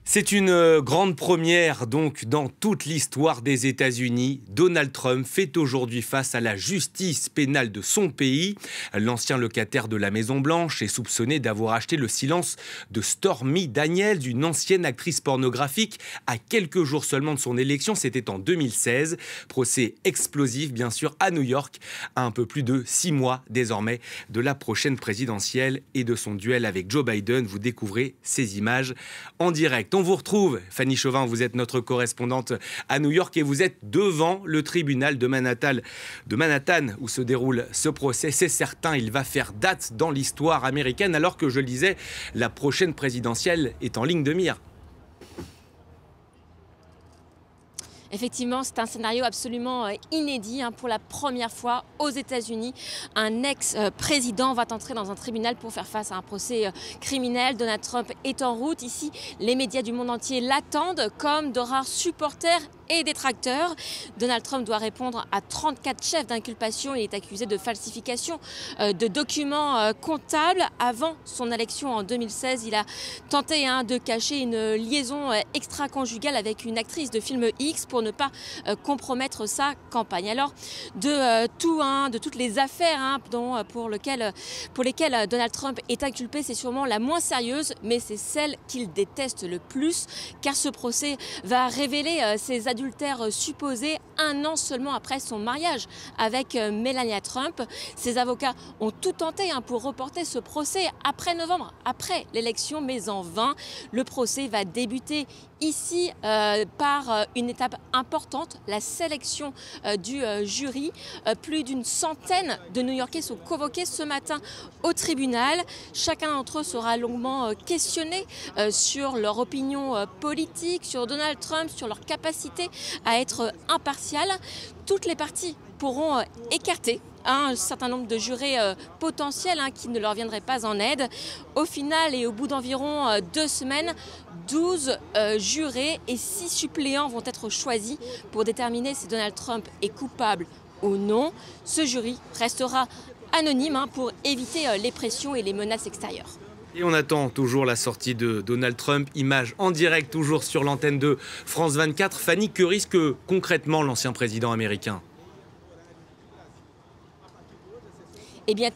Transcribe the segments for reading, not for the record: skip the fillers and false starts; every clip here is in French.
C'est une grande première donc dans toute l'histoire des États-Unis. Donald Trump fait aujourd'hui face à la justice pénale de son pays. L'ancien locataire de la Maison-Blanche est soupçonné d'avoir acheté le silence de Stormy Daniels, une ancienne actrice pornographique, à quelques jours seulement de son élection. C'était en 2016. Procès explosif, bien sûr, à New York, à un peu plus de 6 mois désormais de la prochaine présidentielle et de son duel avec Joe Biden. Vous découvrez ces images en direct. On vous retrouve, Fanny Chauvin, vous êtes notre correspondante à New York et vous êtes devant le tribunal de Manhattan où se déroule ce procès. C'est certain, il va faire date dans l'histoire américaine alors que, je le disais, la prochaine présidentielle est en ligne de mire. Effectivement, c'est un scénario absolument inédit pour la première fois aux États-Unis. Un ex-président va entrer dans un tribunal pour faire face à un procès criminel. Donald Trump est en route. Ici, les médias du monde entier l'attendent comme de rares supporters et détracteurs. Donald Trump doit répondre à 34 chefs d'inculpation. Il est accusé de falsification de documents comptables. Avant son élection en 2016, il a tenté de cacher une liaison extra-conjugale avec une actrice de film X pour ne pas compromettre sa campagne. Alors, de toutes les affaires pour lesquelles Donald Trump est inculpé, c'est sûrement la moins sérieuse, mais c'est celle qu'il déteste le plus, car ce procès va révéler ses adultères supposés 1 an seulement après son mariage avec Melania Trump. Ses avocats ont tout tenté pour reporter ce procès après novembre, après l'élection, mais en vain. Le procès va débuter ici par une étape importante, la sélection du jury. Plus d'une centaine de New-Yorkais sont convoqués ce matin au tribunal. Chacun d'entre eux sera longuement questionné sur leur opinion politique, sur Donald Trump, sur leur capacité à être impartial. Toutes les parties pourront écarter un certain nombre de jurés potentiels qui ne leur viendraient pas en aide. Au final et au bout d'environ 2 semaines, 12 jurés et 6 suppléants vont être choisis pour déterminer si Donald Trump est coupable ou non. Ce jury restera anonyme pour éviter les pressions et les menaces extérieures. Et on attend toujours la sortie de Donald Trump, image en direct toujours sur l'antenne de France 24. Fanny, que risque concrètement l'ancien président américain ? Eh bien,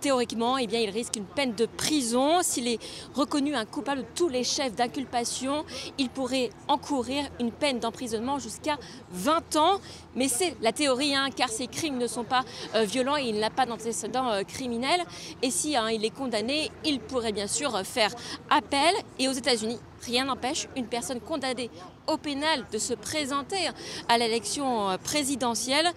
théoriquement, il risque une peine de prison. S'il est reconnu coupable de tous les chefs d'inculpation, il pourrait encourir une peine d'emprisonnement jusqu'à 20 ans. Mais c'est la théorie, car ces crimes ne sont pas violents et il n'a pas d'antécédent criminel. Et si il est condamné, il pourrait bien sûr faire appel. Et aux États-Unis, rien n'empêche une personne condamnée au pénal de se présenter à l'élection présidentielle.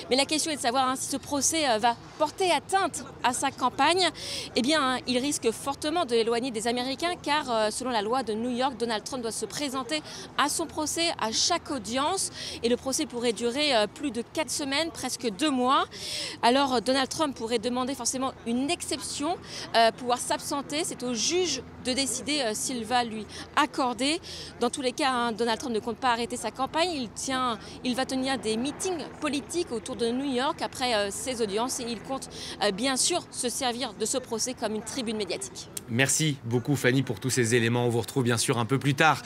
Mais la question est de savoir si ce procès va porter atteinte à sa campagne. Eh bien, il risque fortement de l'éloigner des Américains car selon la loi de New York, Donald Trump doit se présenter à son procès à chaque audience et le procès pourrait durer plus de 4 semaines, presque 2 mois. Alors Donald Trump pourrait demander forcément une exception, pouvoir s'absenter. C'est au juge de décider s'il va lui accorder. Dans tous les cas, Donald Trump ne compte pas arrêter sa campagne. Il va tenir des meetings politiques autour de New York après ses audiences et il compte bien sûr se servir de ce procès comme une tribune médiatique. Merci beaucoup Fanny pour tous ces éléments. On vous retrouve bien sûr un peu plus tard